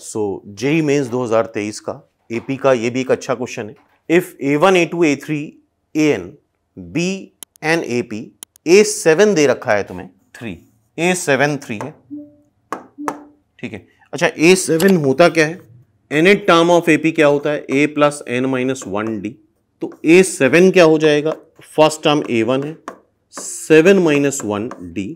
सो JEE mains 2023 का AP का ये भी एक अच्छा क्वेश्चन है। If A1 A2 A3 AN B and AP A7 दे रखा है तुम्हें 3, A7 3 है, ठीक है। अच्छा A7 होता क्या है, nth टर्म ऑफ AP क्या होता है, A plus n minus 1D। तो A7 क्या हो जाएगा, फर्स्ट टर्म A1 है, 7 minus 1D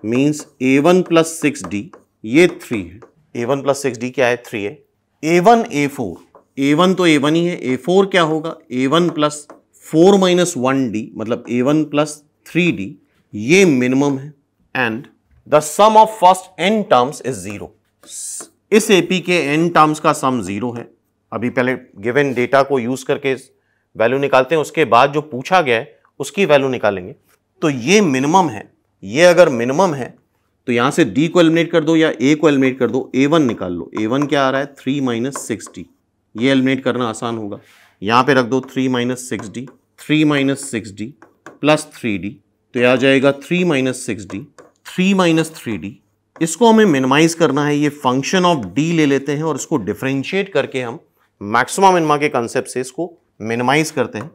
means A1 plus 6D, ये 3 है। A1 प्लस 6D क्या है, 3 है। A1 A4, A1 तो A1 ही है, A4 क्या होगा, A1 प्लस 4 माइनस 1D मतलब A1 प्लस 3D, ये मिनिमम है। And the sum of first n terms is 0। इस AP के n टर्म्स का सम 0 है। अभी पहले गिवन डेटा को यूज करके वैल्यू निकालते हैं, उसके बाद जो पूछा गया है उसकी वैल्यू निकालेंगे। तो ये मिनिमम है, ये अगर मिनिमम है तो यहां से D को एलिमिनेट कर दो या A को एलिमिनेट कर दो, A1 निकाल लो। A1 क्या आ रहा है, 3 माइनस 6D, ये एलिमिनेट करना आसान होगा। यहां पे रख दो 3 minus 6D, 3 minus 6D plus 3D, तो यह आ जाएगा 3 माइनस 6D, 3 माइनस 3D। इसको हमें मिनिमाइज करना है, ये फंक्शन ऑफ D ले लेते हैं और इसको डिफरेंशिएट करके हम मैक्सिमम मिनिमा के कंसेप्ट से इसको मिनिमाइज करते हैं।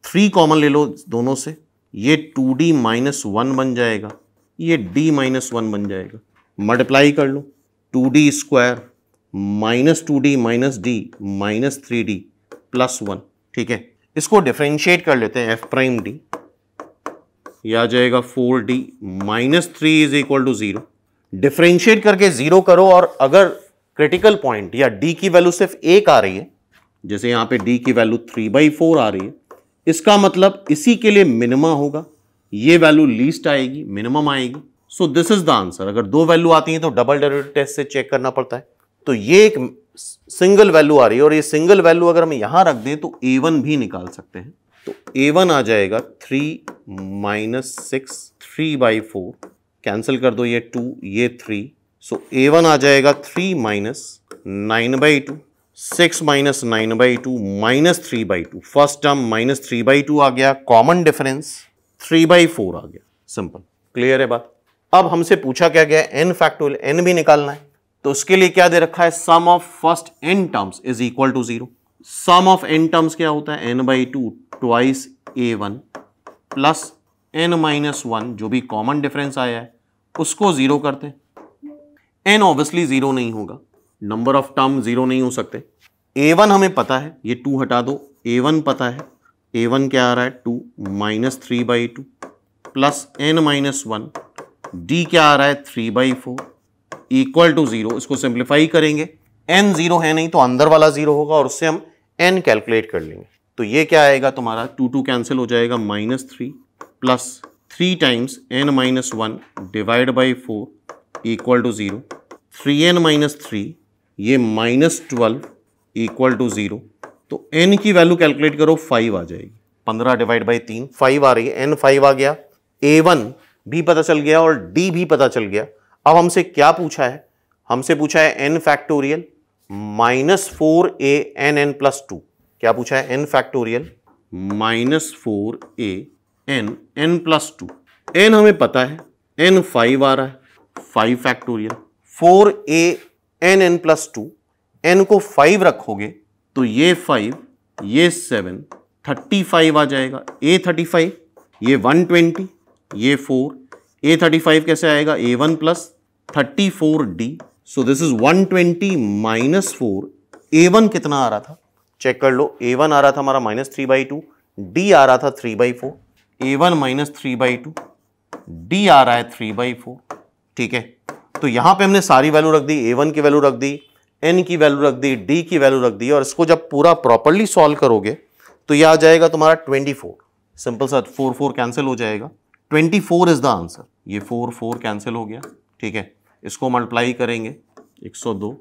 3 कॉमन ले लो दोनों से, ये 2D माइनस 1 बन जाएगा, ये D माइनस 1 बन जाएगा। मल्टीप्लाई कर लो, 2D square minus 2D minus D minus 3D plus 1, ठीक है। इसको डिफरेंशिएट कर लेते हैं, F प्राइम D, यह आ जाएगा 4D minus 3 is equal to 0। Differentiate करके 0 करो और अगर क्रिटिकल पॉइंट या D की वैल्यू सिर्फ 1 आ रही है, जैसे यहां पे D की वैल्यू 3/4 आ रही है, इसका मतलब इसी के लिए मिनिमा होगा, ये वैल्यू लीस्ट आएगी, मिनिमम आएगी। So this is the answer. अगर 2 वैल्यू आती हैं तो डबल डेरिवेटिव टेस्ट से चेक करना पड़ता है। तो ये एक सिंगल वैल्यू आ रही है और ये सिंगल वैल्यू अगर हम यहां रख दें तो A1 भी निकाल सकते हैं। तो A1 आ जाएगा 3 माइनस 6, 3/4, कैंसिल कर दो, ये 2 ये 3। सो A1 आ जाएगा 3 minus 9/2, 6 minus 9/2 minus 3/2। First term minus 3/2 आ गया, कॉमन डिफरेंस 3/4 आ गया। सिंपल, क्लियर है बात। अब हमसे पूछा क्या गया, n फैक्टोरियल, n भी निकालना है। तो उसके लिए क्या दे रखा है, sum of first n terms is equal to 0। Sum of n terms क्या होता है, n/2 twice A1 plus n minus 1, जो भी कॉमन डिफरेंस आया है उसको 0 करते हैं। n ऑब्वियसली 0 नहीं होगा, नंबर ऑफ टर्म 0 नहीं हो सकते। A1 हमें पता है, ये 2 हटा दो, A1 पता है, A1 क्या आ रहा है 2 minus 3/2 plus n minus 1, D क्या आ रहा है 3/4 इक्वल टू 0। इसको सिंप्लीफाई करेंगे, n 0 है नहीं तो अंदर वाला 0 होगा और उससे हम n कैलकुलेट कर लेंगे। तो ये क्या आएगा तुम्हारा, 2 कैंसिल हो जाएगा, minus 3 plus 3 times n minus 1 divide by 4 equal to 0, 3n minus 3, ये माइनस 12 इक्वल टू 0। तो n की वैल्यू कैलकुलेट करो, 5 आ जाएगी। 15 डिवाइड बाई 3, 5 आ रही है, n 5 आ गया। A1 भी पता चल गया और D भी पता चल गया। अब हमसे क्या पूछा है, हमसे पूछा है n factorial minus 4ANN plus 2। क्या पूछा है, n factorial minus 4ANN plus 2। n हमें पता है, n 5 आ रहा है, 5 फैक्टोरियल 4ANN प्लस 2, n को 5 रखोगे तो ये 5 ये 7 35 आ जाएगा। A35 ये 120, ये 4, A35 कैसे आएगा, A1 plus 34D। So this is 120 minus 4। A1 कितना आ रहा था, चेक कर लो। A1 आ रहा था हमारा माइनस 3/2, D आ रहा था 3/4, A1 माइनस 3/2, D आ रहा है 3/4, ठीक है। तो यहां पे हमने सारी वैल्यू रख दी, A1 की वैल्यू रख दी, n की वैल्यू रख दी, D की वैल्यू रख दी, और इसको जब पूरा प्रॉपर्ली सॉल्व करोगे तो यह आ जाएगा तुम्हारा 24। सिंपल सा 4 कैंसिल हो जाएगा, 24 इज द आंसर। ये 4 कैंसिल हो गया, ठीक है। इसको मल्टीप्लाई करेंगे 102,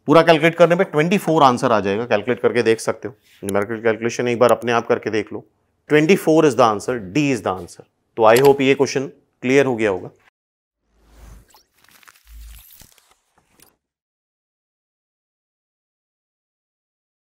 पूरा कैलकुलेट करने पे 24 आंसर आ जाएगा। कैलकुलेट करके देख सकते हो, न्यूमेरिकल कैलकुलेशन एक बार अपने आप करके देख लो। 24 is the answer, D is the answer. तो आई होप ये क्वेश्चन क्लियर हो गया होगा।